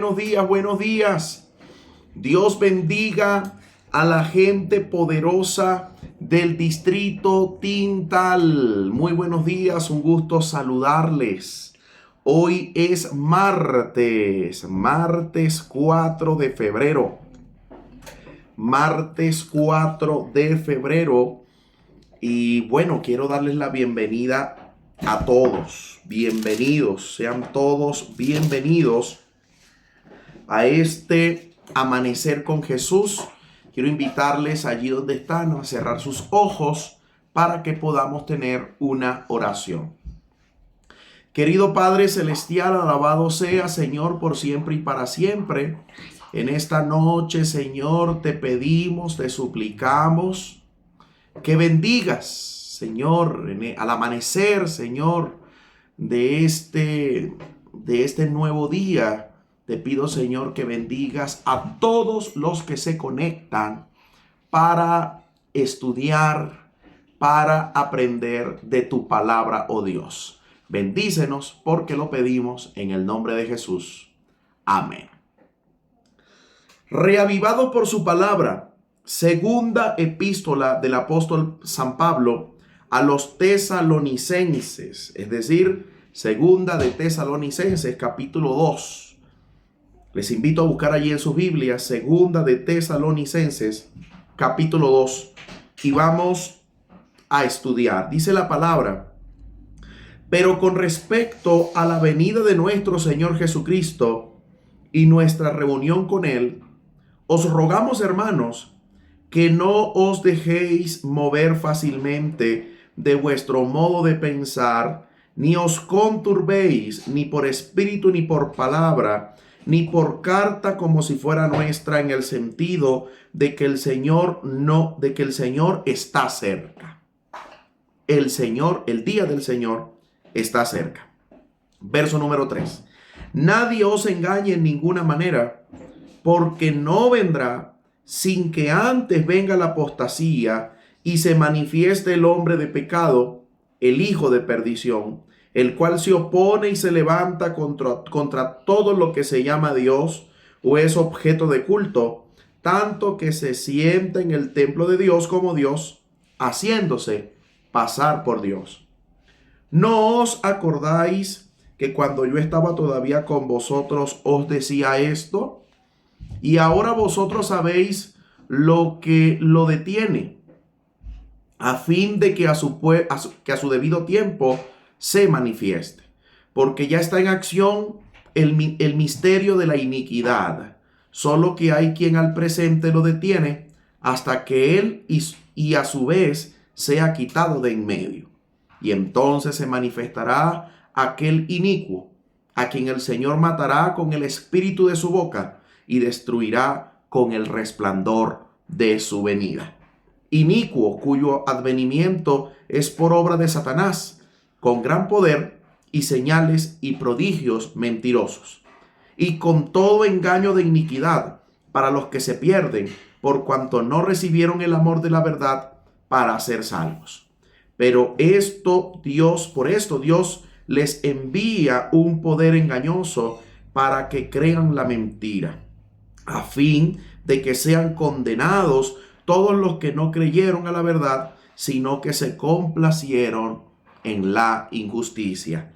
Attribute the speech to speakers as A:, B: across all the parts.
A: Buenos días, buenos días. Dios bendiga a la gente poderosa del distrito Tintal. Muy buenos días, un gusto saludarles. Hoy es martes 4 de febrero. Martes 4 de febrero. Y bueno, quiero darles la bienvenida a todos. Bienvenidos, sean todos bienvenidos a este amanecer con Jesús. Quiero invitarles allí donde están a cerrar sus ojos para que podamos tener una oración. Querido Padre Celestial, alabado sea, Señor, por siempre y para siempre. En esta noche, Señor, te pedimos, te suplicamos que bendigas, Señor, al amanecer, Señor, de este nuevo día. Te pido, Señor, que bendigas a todos los que se conectan para estudiar, para aprender de tu palabra, oh Dios. Bendícenos porque lo pedimos en el nombre de Jesús. Amén. Reavivado por su palabra, segunda epístola del apóstol San Pablo a los tesalonicenses, es decir, segunda de Tesalonicenses, capítulo 2. Les invito a buscar allí en sus Biblias, segunda de Tesalonicenses, capítulo 2, y vamos a estudiar. Dice la palabra: pero con respecto a la venida de nuestro Señor Jesucristo y nuestra reunión con Él, os rogamos, hermanos, que no os dejéis mover fácilmente de vuestro modo de pensar, ni os conturbéis, ni por espíritu, ni por palabra, ni por carta como si fuera nuestra, en el sentido de que el Señor está cerca. El día del Señor está cerca. Verso número 3. Nadie os engañe en ninguna manera, porque no vendrá sin que antes venga la apostasía y se manifieste el hombre de pecado, el hijo de perdición, el cual se opone y se levanta contra todo lo que se llama Dios o es objeto de culto, tanto que se sienta en el templo de Dios como Dios, haciéndose pasar por Dios. ¿No os acordáis que cuando yo estaba todavía con vosotros os decía esto? Y ahora vosotros sabéis lo que lo detiene, a fin de que a su debido tiempo se manifieste, porque ya está en acción el misterio de la iniquidad, solo que hay quien al presente lo detiene hasta que él y a su vez sea quitado de en medio. Y entonces se manifestará aquel inicuo, a quien el Señor matará con el espíritu de su boca y destruirá con el resplandor de su venida. Inicuo, cuyo advenimiento es por obra de Satanás, con gran poder y señales y prodigios mentirosos, y con todo engaño de iniquidad para los que se pierden, por cuanto no recibieron el amor de la verdad para ser salvos. Pero por esto Dios les envía un poder engañoso para que crean la mentira, a fin de que sean condenados todos los que no creyeron a la verdad, sino que se complacieron en la injusticia.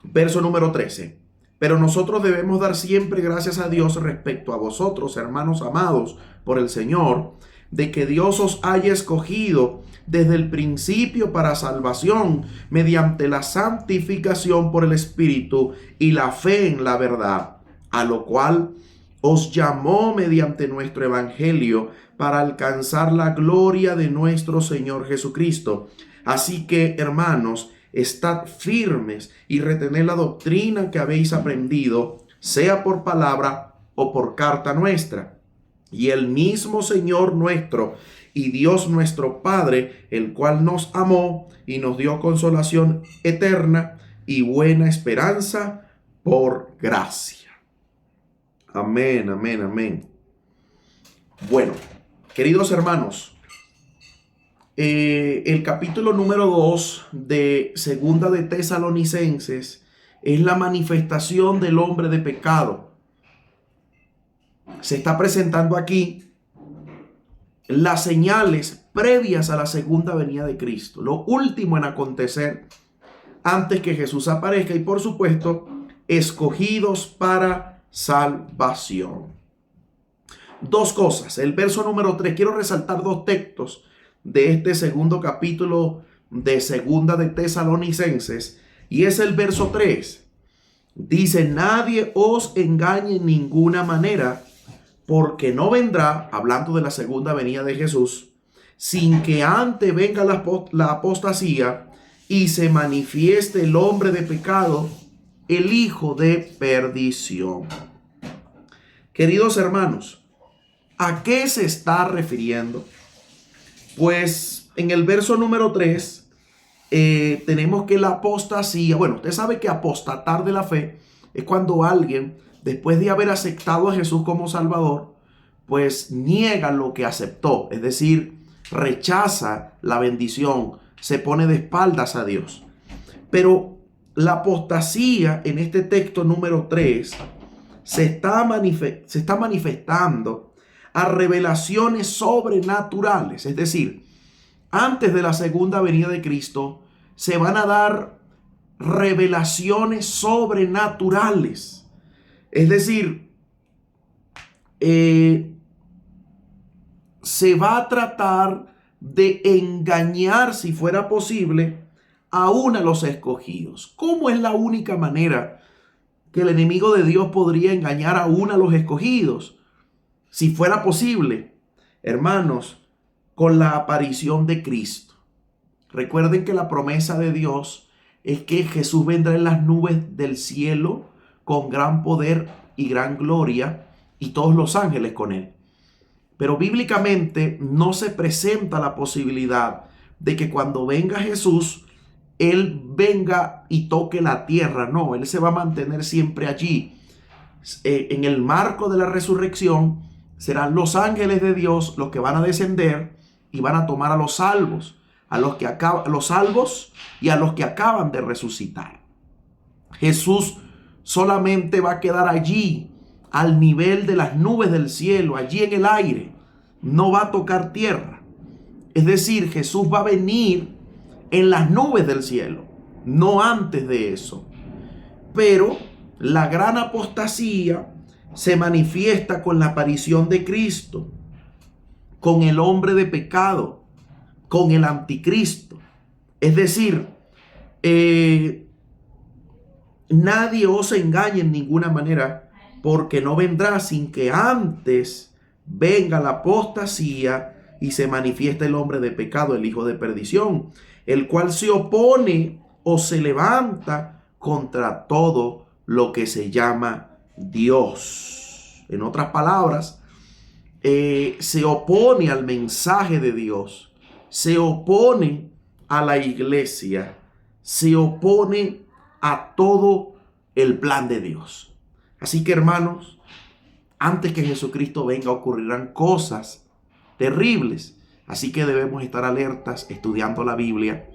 A: Verso número 13. Pero nosotros debemos dar siempre gracias a Dios respecto a vosotros, hermanos amados por el Señor, de que Dios os haya escogido desde el principio para salvación, mediante la santificación por el Espíritu y la fe en la verdad, a lo cual os llamó mediante nuestro Evangelio para alcanzar la gloria de nuestro Señor Jesucristo. Así que, hermanos, estad firmes y retened la doctrina que habéis aprendido, sea por palabra o por carta nuestra. Y el mismo Señor nuestro y Dios nuestro Padre, el cual nos amó y nos dio consolación eterna y buena esperanza por gracia. Amén, amén, amén. Bueno, queridos hermanos, el capítulo número 2 de segunda de Tesalonicenses es la manifestación del hombre de pecado. Se está presentando aquí las señales previas a la segunda venida de Cristo, lo último en acontecer antes que Jesús aparezca, y por supuesto, escogidos para salvación. Dos cosas. El verso número 3, quiero resaltar dos textos de este segundo capítulo de segunda de Tesalonicenses, y es el verso 3. Dice: nadie os engañe en ninguna manera, porque no vendrá, hablando de la segunda venida de Jesús, sin que antes venga la apostasía y se manifieste el hombre de pecado, el hijo de perdición. Queridos hermanos, ¿a qué se está refiriendo? Pues en el verso número 3 tenemos que la apostasía, bueno, usted sabe que apostatar de la fe es cuando alguien, después de haber aceptado a Jesús como Salvador, pues niega lo que aceptó, es decir, rechaza la bendición, se pone de espaldas a Dios. Pero la apostasía en este texto número 3 se está manifestando a revelaciones sobrenaturales. Es decir, antes de la segunda venida de Cristo se van a dar revelaciones sobrenaturales. Es decir, se va a tratar de engañar, si fuera posible, aún a los escogidos. ¿Cómo es la única manera que el enemigo de Dios podría engañar aún a los escogidos? Si fuera posible, hermanos, con la aparición de Cristo. Recuerden que la promesa de Dios es que Jesús vendrá en las nubes del cielo con gran poder y gran gloria, y todos los ángeles con él. Pero bíblicamente no se presenta la posibilidad de que cuando venga Jesús, Él venga y toque la tierra. No, Él se va a mantener siempre allí. En el marco de la resurrección, serán los ángeles de Dios los que van a descender y van a tomar a los salvos, los salvos y a los que acaban de resucitar. Jesús solamente va a quedar allí, al nivel de las nubes del cielo, allí en el aire. No va a tocar tierra. Es decir, Jesús va a venir en las nubes del cielo, no antes de eso. Pero la gran apostasía se manifiesta con la aparición de Cristo, con el hombre de pecado, con el anticristo. Es decir, nadie os engañe en ninguna manera, porque no vendrá sin que antes venga la apostasía y se manifieste el hombre de pecado, el hijo de perdición, el cual se opone o se levanta contra todo lo que se llama Dios. En otras palabras, se opone al mensaje de Dios, se opone a la iglesia, se opone a todo el plan de Dios. Así que, hermanos, antes que Jesucristo venga ocurrirán cosas terribles. Así que debemos estar alertas estudiando la Biblia.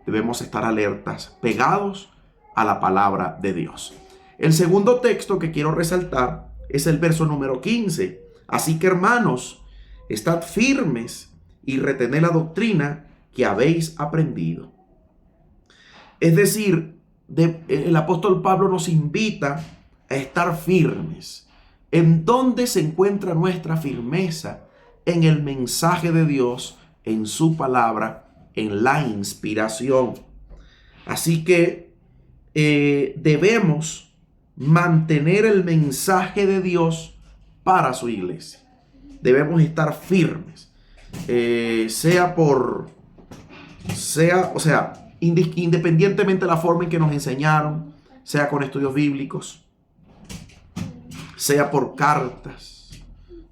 A: Debemos estar alertas, pegados a la palabra de Dios. El segundo texto que quiero resaltar es el verso número 15. Así que, hermanos, estad firmes y retened la doctrina que habéis aprendido. Es decir, el apóstol Pablo nos invita a estar firmes. ¿En dónde se encuentra nuestra firmeza? En el mensaje de Dios, en su palabra, en la inspiración. Así que debemos mantener el mensaje de Dios para su iglesia. Debemos estar firmes, independientemente de la forma en que nos enseñaron, sea con estudios bíblicos, sea por cartas,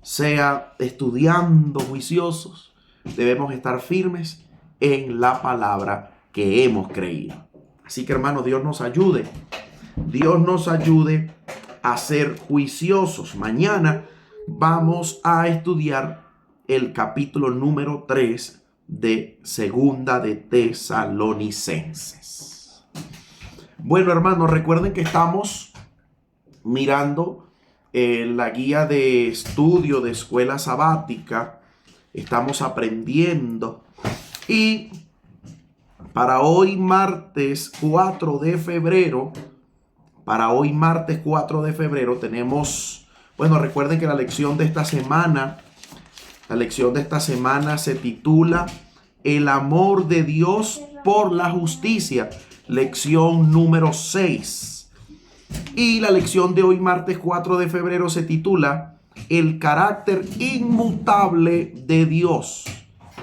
A: sea estudiando juiciosos, debemos estar firmes en la palabra que hemos creído. Así que, hermanos, Dios nos ayude a ser juiciosos. Mañana vamos a estudiar el capítulo número 3 de Segunda de Tesalonicenses. Bueno, hermanos, recuerden que estamos mirando la guía de estudio de escuela sabática. Estamos aprendiendo. Y para hoy martes 4 de febrero, tenemos, bueno, recuerden que la lección de esta semana se titula El amor de Dios por la justicia, lección número 6. Y la lección de hoy martes 4 de febrero se titula El carácter inmutable de Dios.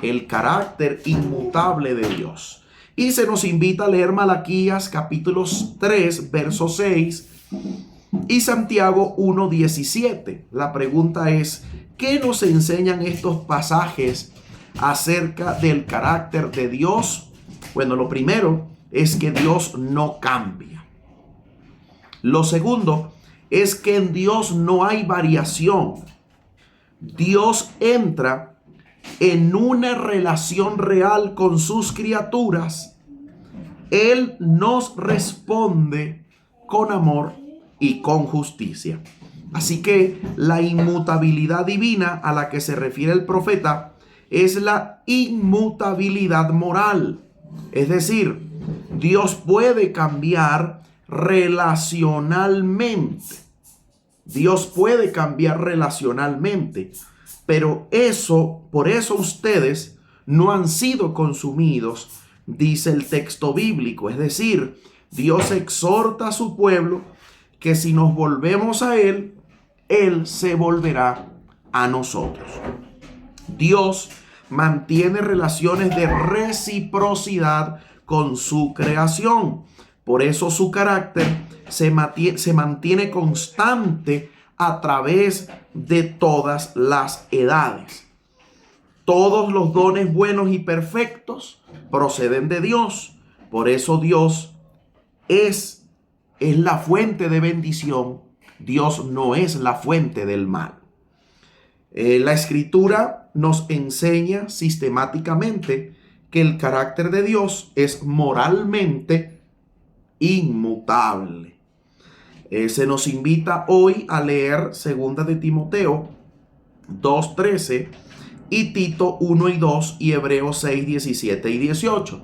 A: El carácter inmutable de Dios. Y se nos invita a leer Malaquías capítulos 3, verso 6 y Santiago 1, 17. La pregunta es, ¿qué nos enseñan estos pasajes acerca del carácter de Dios? Bueno, lo primero es que Dios no cambia. Lo segundo es que en Dios no hay variación. Dios entra en una relación real con sus criaturas. Él nos responde con amor y con justicia. Así que la inmutabilidad divina a la que se refiere el profeta es la inmutabilidad moral. Es decir, Dios puede cambiar relacionalmente. Pero por eso ustedes no han sido consumidos, dice el texto bíblico. Es decir, Dios exhorta a su pueblo que si nos volvemos a Él, Él se volverá a nosotros. Dios mantiene relaciones de reciprocidad con su creación. Por eso su carácter se mantiene constante a través de todas las edades. Todos los dones buenos y perfectos proceden de Dios. Por eso Dios es la fuente de bendición. Dios no es la fuente del mal. La Escritura nos enseña sistemáticamente que el carácter de Dios es moralmente inmutable. Se nos invita hoy a leer 2 de Timoteo 2:13 y Tito 1 y 2 y Hebreos 6, 17 y 18.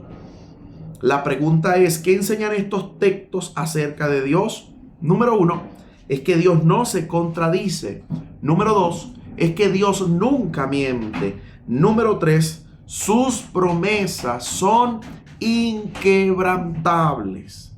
A: La pregunta es, ¿qué enseñan estos textos acerca de Dios? Número 1, es que Dios no se contradice. Número 2, es que Dios nunca miente. Número 3, sus promesas son inquebrantables.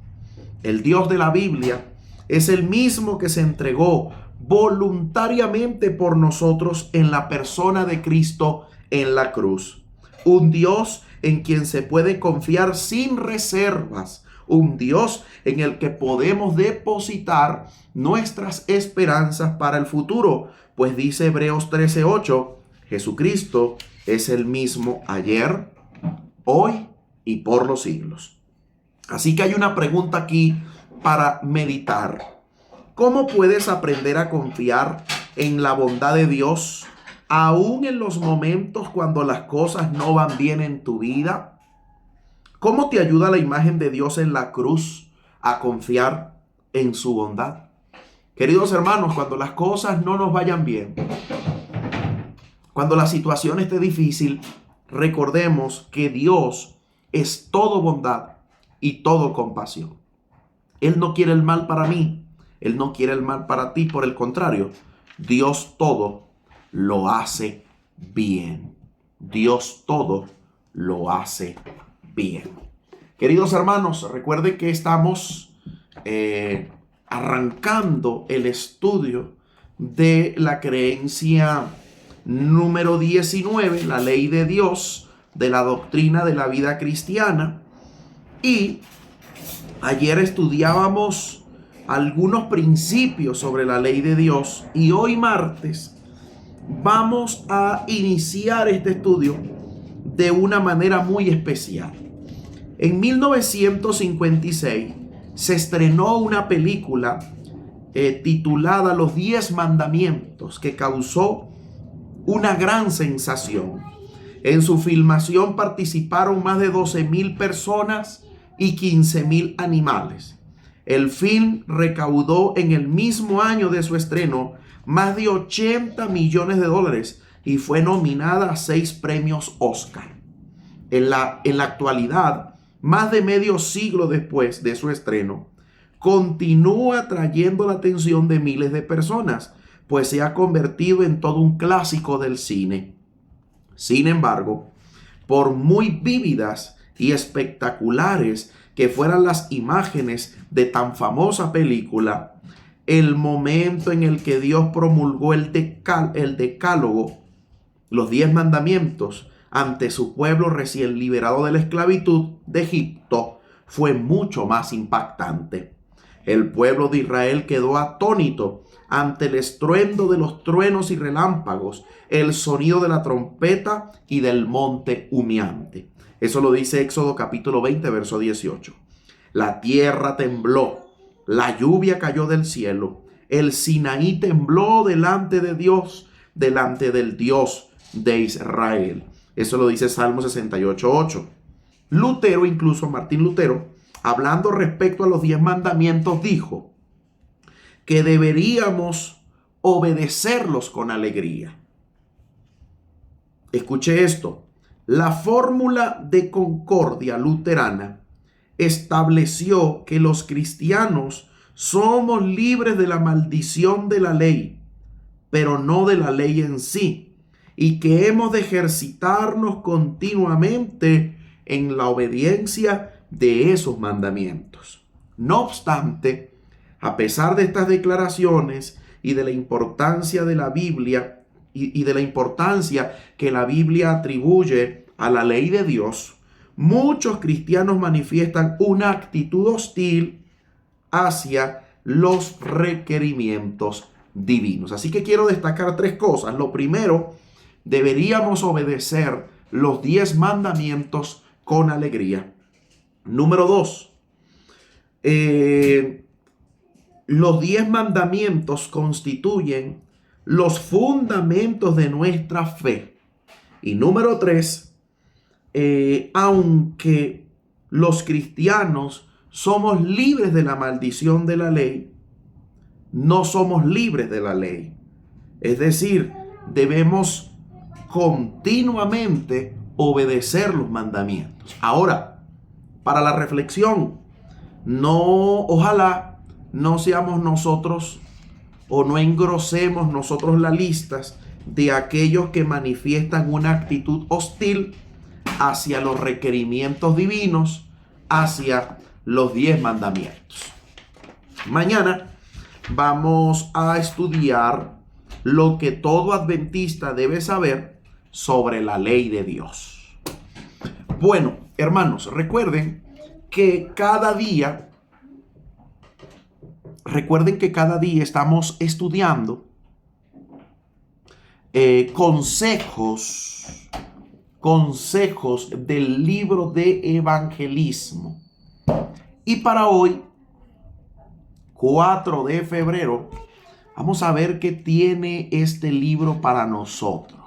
A: El Dios de la Biblia es el mismo que se entregó voluntariamente por nosotros en la persona de Cristo en la cruz. Un Dios en quien se puede confiar sin reservas. Un Dios en el que podemos depositar nuestras esperanzas para el futuro. Pues dice Hebreos 13:8, Jesucristo es el mismo ayer, hoy y por los siglos. Así que hay una pregunta aquí para meditar. ¿Cómo puedes aprender a confiar en la bondad de Dios aún en los momentos cuando las cosas no van bien en tu vida? ¿Cómo te ayuda la imagen de Dios en la cruz a confiar en su bondad? Queridos hermanos, cuando las cosas no nos vayan bien, cuando la situación esté difícil, recordemos que Dios es todo bondad y todo compasión. Él no quiere el mal para mí, Él no quiere el mal para ti, por el contrario, Dios todo lo hace bien. Dios todo lo hace bien. Queridos hermanos, recuerden que estamos arrancando el estudio de la creencia número 19, la ley de Dios, de la doctrina de la vida cristiana. Y ayer estudiábamos algunos principios sobre la ley de Dios y hoy martes vamos a iniciar este estudio de una manera muy especial. En 1956 se estrenó una película titulada Los 10 Mandamientos, que causó una gran sensación. En su filmación participaron más de 12,000 personas y 15,000 animales. El film recaudó en el mismo año de su estreno más de 80 millones de dólares y fue nominada a 6 premios Oscar. En la actualidad, más de medio siglo después de su estreno, continúa atrayendo la atención de miles de personas, pues se ha convertido en todo un clásico del cine. Sin embargo, por muy vívidas y espectaculares que fueran las imágenes de tan famosa película, el momento en el que Dios promulgó el decálogo, los 10 mandamientos, ante su pueblo recién liberado de la esclavitud de Egipto, fue mucho más impactante. El pueblo de Israel quedó atónito ante el estruendo de los truenos y relámpagos, el sonido de la trompeta y del monte humeante. Eso lo dice Éxodo capítulo 20, verso 18. La tierra tembló, la lluvia cayó del cielo, el Sinaí tembló delante de Dios, delante del Dios de Israel. Eso lo dice Salmo 68:8. Lutero, incluso Martín Lutero, hablando respecto a los 10 mandamientos, dijo que deberíamos obedecerlos con alegría. Escuche esto. La fórmula de concordia luterana estableció que los cristianos somos libres de la maldición de la ley, pero no de la ley en sí, y que hemos de ejercitarnos continuamente en la obediencia de esos mandamientos. No obstante, a pesar de estas declaraciones y de la importancia de la Biblia y de la importancia que la Biblia atribuye a la ley de Dios, muchos cristianos manifiestan una actitud hostil hacia los requerimientos divinos. Así que quiero destacar 3 cosas. Lo primero, deberíamos obedecer los 10 mandamientos con alegría. Número 2, los 10 mandamientos constituyen los fundamentos de nuestra fe. Y número 3, aunque los cristianos somos libres de la maldición de la ley, no somos libres de la ley. Es decir, debemos continuamente obedecer los mandamientos. Ahora, para la reflexión, ojalá no seamos nosotros o no engrosemos nosotros las listas de aquellos que manifiestan una actitud hostil hacia los requerimientos divinos, hacia los 10 mandamientos. Mañana vamos a estudiar lo que todo adventista debe saber sobre la ley de Dios. Bueno, hermanos, recuerden que cada día estamos estudiando consejos del libro de evangelismo. Y para hoy, 4 de febrero, vamos a ver qué tiene este libro para nosotros.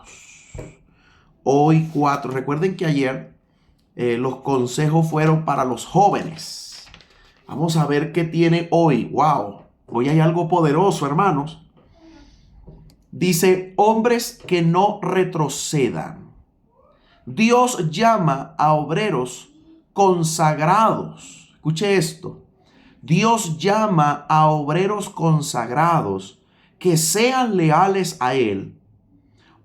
A: Hoy 4, recuerden que ayer los consejos fueron para los jóvenes. Vamos a ver qué tiene hoy. ¡Wow! Hoy hay algo poderoso, hermanos. Dice, hombres que no retrocedan. Dios llama a obreros consagrados. Escuche esto. Dios llama a obreros consagrados que sean leales a Él.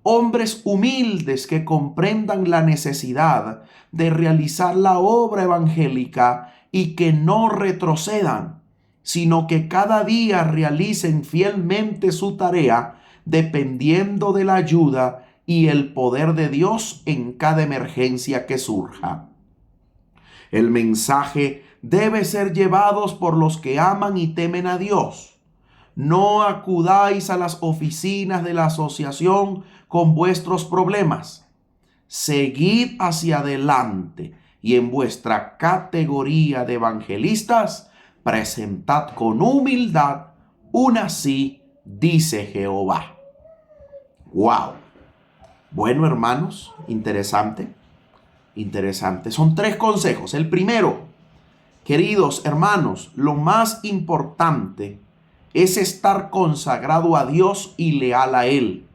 A: Hombres humildes que comprendan la necesidad de realizar la obra evangélica y que no retrocedan, sino que cada día realicen fielmente su tarea dependiendo de la ayuda y el poder de Dios en cada emergencia que surja. El mensaje debe ser llevado por los que aman y temen a Dios. No acudáis a las oficinas de la asociación con vuestros problemas. Seguid hacia adelante y en vuestra categoría de evangelistas presentad con humildad un así dice Jehová. ¡Wow! Bueno, hermanos, interesante. Son 3 consejos. El primero, Queridos hermanos, lo más importante es estar consagrado a Dios y leal a Él.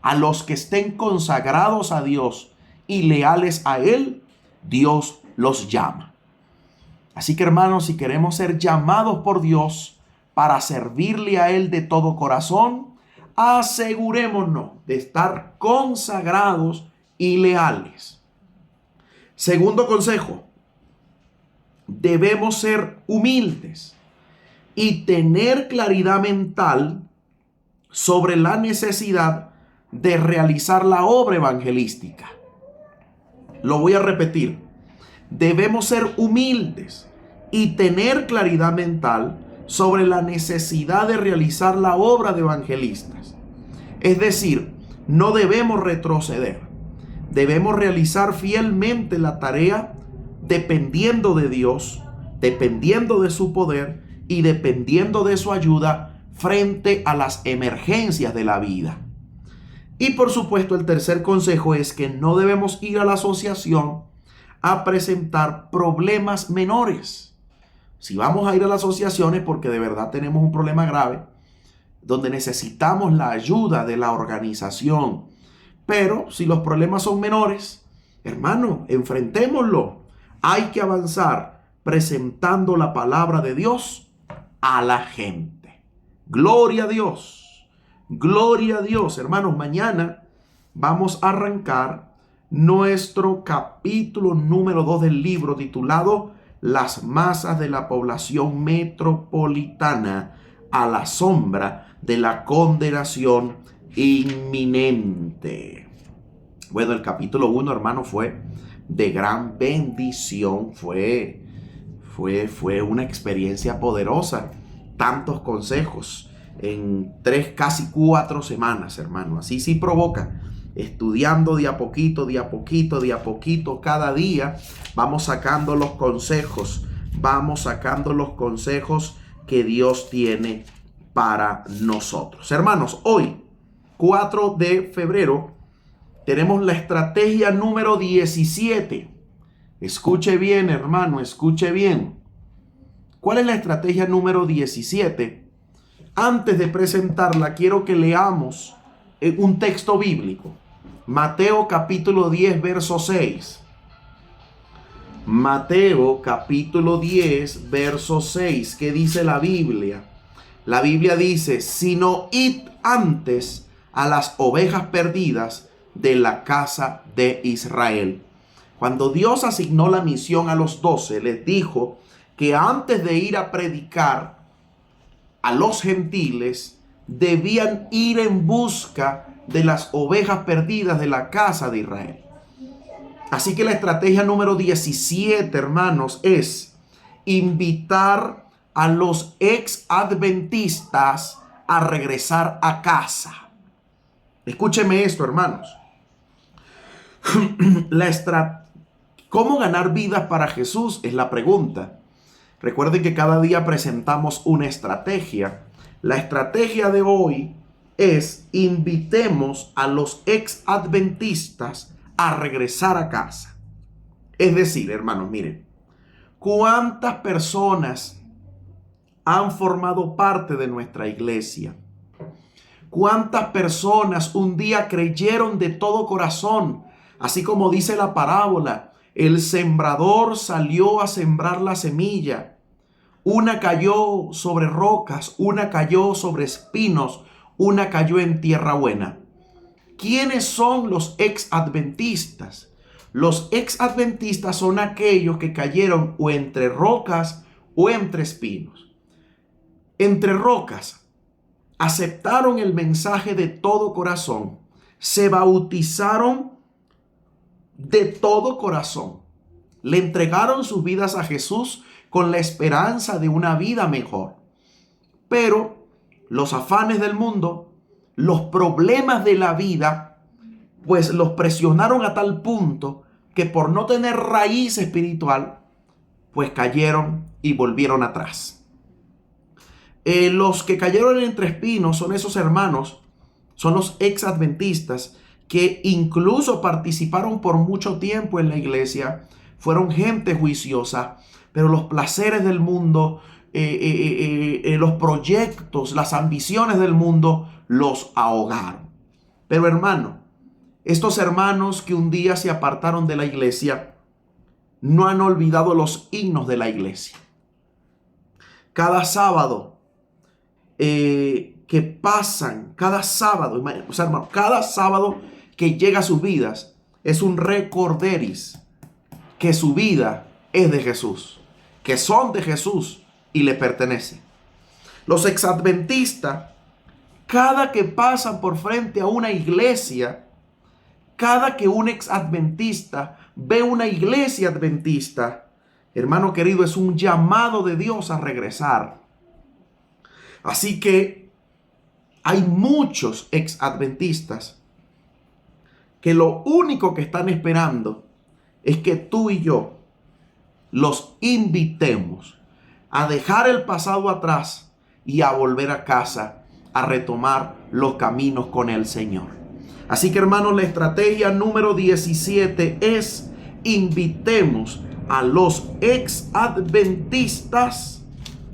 A: A los que estén consagrados a Dios y leales a Él, Dios los llama. Así que hermanos, si queremos ser llamados por Dios para servirle a Él de todo corazón, asegurémonos de estar consagrados y leales. Segundo consejo, debemos ser humildes y tener claridad mental sobre la necesidad de realizar la obra evangelística. Lo voy a repetir. Debemos ser humildes y tener claridad mental sobre la necesidad de realizar la obra de evangelistas. Es decir, no debemos retroceder. Debemos realizar fielmente la tarea dependiendo de Dios, dependiendo de su poder y dependiendo de su ayuda frente a las emergencias de la vida. Y por supuesto, el tercer consejo es que no debemos ir a la asociación a presentar problemas menores. Si vamos a ir a la asociación es porque de verdad tenemos un problema grave, donde necesitamos la ayuda de la organización. Pero si los problemas son menores, hermano, enfrentémoslo. Hay que avanzar presentando la palabra de Dios a la gente. Gloria a Dios. Gloria a Dios. Hermanos, mañana vamos a arrancar nuestro capítulo número 2 del libro titulado Las masas de la población metropolitana a la sombra de la condenación inminente. Bueno, el capítulo 1, hermano, fue de gran bendición. Fue una experiencia poderosa. Tantos consejos en 3, casi 4 semanas, hermano. Así sí provoca. Estudiando de a poquito, cada día vamos sacando los consejos. Que Dios tiene para nosotros. Hermanos, hoy, 4 de febrero, tenemos la estrategia número 17. Escuche bien, hermano, escuche bien. ¿Cuál es la estrategia número 17? Antes de presentarla, quiero que leamos un texto bíblico. Mateo capítulo 10, verso 6. Mateo capítulo 10, verso 6. ¿Qué dice la Biblia? La Biblia dice, sino id antes a las ovejas perdidas de la casa de Israel. Cuando Dios asignó la misión a los 12, les dijo que antes de ir a predicar a los gentiles, debían ir en busca de las ovejas perdidas de la casa de Israel. Así que la estrategia número 17, hermanos, es invitar a los ex adventistas a regresar a casa. Escúcheme esto, hermanos. ¿Cómo ganar vidas para Jesús? Es la pregunta. Recuerden que cada día presentamos una estrategia. La estrategia de hoy es invitemos a los ex adventistas a regresar a casa. Es decir, hermanos, miren, ¿cuántas personas han formado parte de nuestra iglesia? ¿Cuántas personas un día creyeron de todo corazón? Así como dice la parábola, el sembrador salió a sembrar la semilla. Una cayó sobre rocas, una cayó sobre espinos, una cayó en tierra buena. ¿Quiénes son los ex adventistas? Los ex adventistas son aquellos que cayeron o entre rocas o entre espinos. Entre rocas, aceptaron el mensaje de todo corazón, se bautizaron de todo corazón, le entregaron sus vidas a Jesús con la esperanza de una vida mejor. Pero los afanes del mundo, los problemas de la vida, pues los presionaron a tal punto que por no tener raíz espiritual, pues cayeron y volvieron atrás. Los que cayeron entre espinos son esos hermanos, son los ex adventistas que incluso participaron por mucho tiempo en la iglesia, fueron gente juiciosa, pero los placeres del mundo, los proyectos, las ambiciones del mundo los ahogaron. Pero hermano, estos hermanos que un día se apartaron de la iglesia no han olvidado los himnos de la iglesia. Cada sábado que pasan, cada sábado, o sea, hermano, cada sábado que llega a sus vidas es un recorderis que su vida es de Jesús, que son de Jesús y le pertenecen. Los exadventistas, cada que pasan por frente a una iglesia, cada que un exadventista ve una iglesia adventista, hermano querido, es un llamado de Dios a regresar. Así que hay muchos exadventistas que lo único que están esperando es que tú y yo los invitemos a dejar el pasado atrás y a volver a casa, a retomar los caminos con el Señor. Así que hermanos, la estrategia número 17 es: invitemos a los exadventistas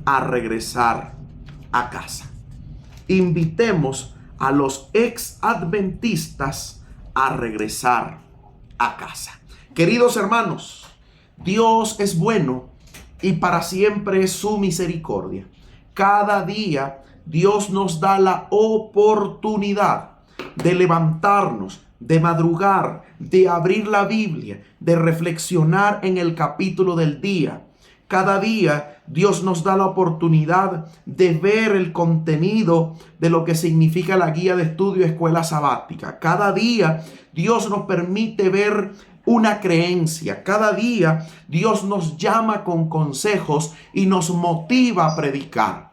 A: a regresar a casa. Invitemos a los exadventistas a regresar a casa. Queridos hermanos, Dios es bueno y para siempre es su misericordia. Cada día Dios nos da la oportunidad de levantarnos, de madrugar, de abrir la Biblia, de reflexionar en el capítulo del día. Cada día Dios nos da la oportunidad de ver el contenido de lo que significa la guía de estudio escuela sabática. Cada día Dios nos permite ver una creencia. Cada día Dios nos llama con consejos y nos motiva a predicar.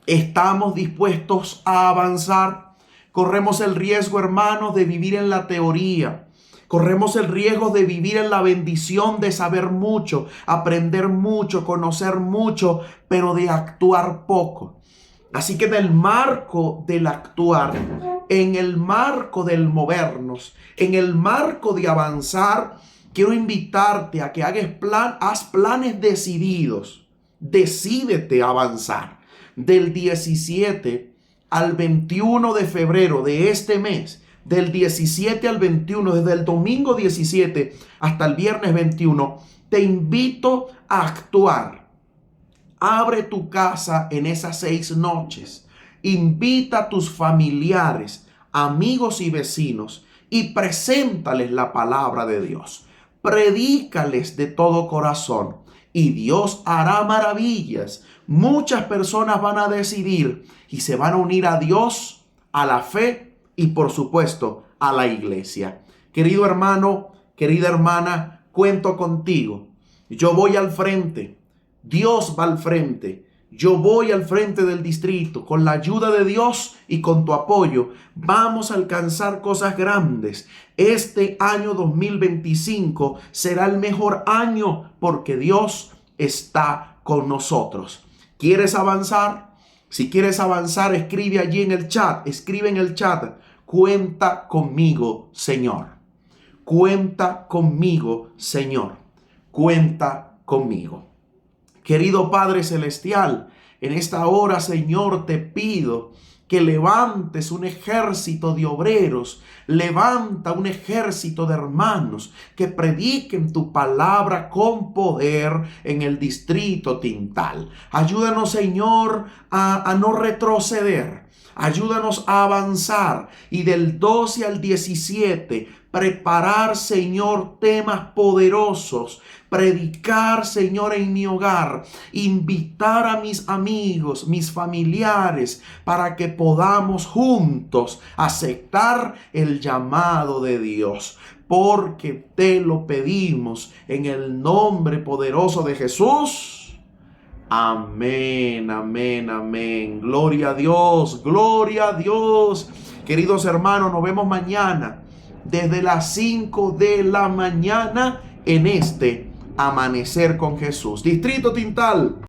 A: ¿Estamos dispuestos a avanzar? Corremos el riesgo, hermanos, de vivir en la teoría. Corremos el riesgo de vivir en la bendición de saber mucho, aprender mucho, conocer mucho, pero de actuar poco. Así que en el marco del actuar, en el marco del movernos, en el marco de avanzar, quiero invitarte a que haz planes decididos. Decídete a avanzar. Del 17 al 21 de febrero de este mes, del 17 al 21, desde el domingo 17 hasta el viernes 21, te invito a actuar. Abre tu casa en esas 6 noches. Invita a tus familiares, amigos y vecinos y preséntales la palabra de Dios. Predícales de todo corazón y Dios hará maravillas. Muchas personas van a decidir y se van a unir a Dios, a la fe y por supuesto a la iglesia. Querido hermano, querida hermana, cuento contigo. Yo voy al frente. Dios va al frente. Yo voy al frente del distrito. Con la ayuda de Dios y con tu apoyo vamos a alcanzar cosas grandes. Este año 2025 será el mejor año porque Dios está con nosotros. ¿Quieres avanzar? Si quieres avanzar, escribe allí en el chat. Escribe en el chat: cuenta conmigo, Señor. Cuenta conmigo, Señor. Cuenta conmigo. Querido Padre Celestial, en esta hora, Señor, te pido que levantes un ejército de obreros, levanta un ejército de hermanos que prediquen tu palabra con poder en el distrito Tintal. Ayúdanos, Señor, a no retroceder. Ayúdanos a avanzar y del 12 al 17 preparar, Señor, temas poderosos, predicar, Señor, en mi hogar, invitar a mis amigos, mis familiares, para que podamos juntos aceptar el llamado de Dios, porque te lo pedimos en el nombre poderoso de Jesús. Amén, amén, amén. Gloria a Dios, gloria a Dios. Queridos hermanos, nos vemos mañana desde las 5 de la mañana en este Amanecer con Jesús. Distrito Tintal.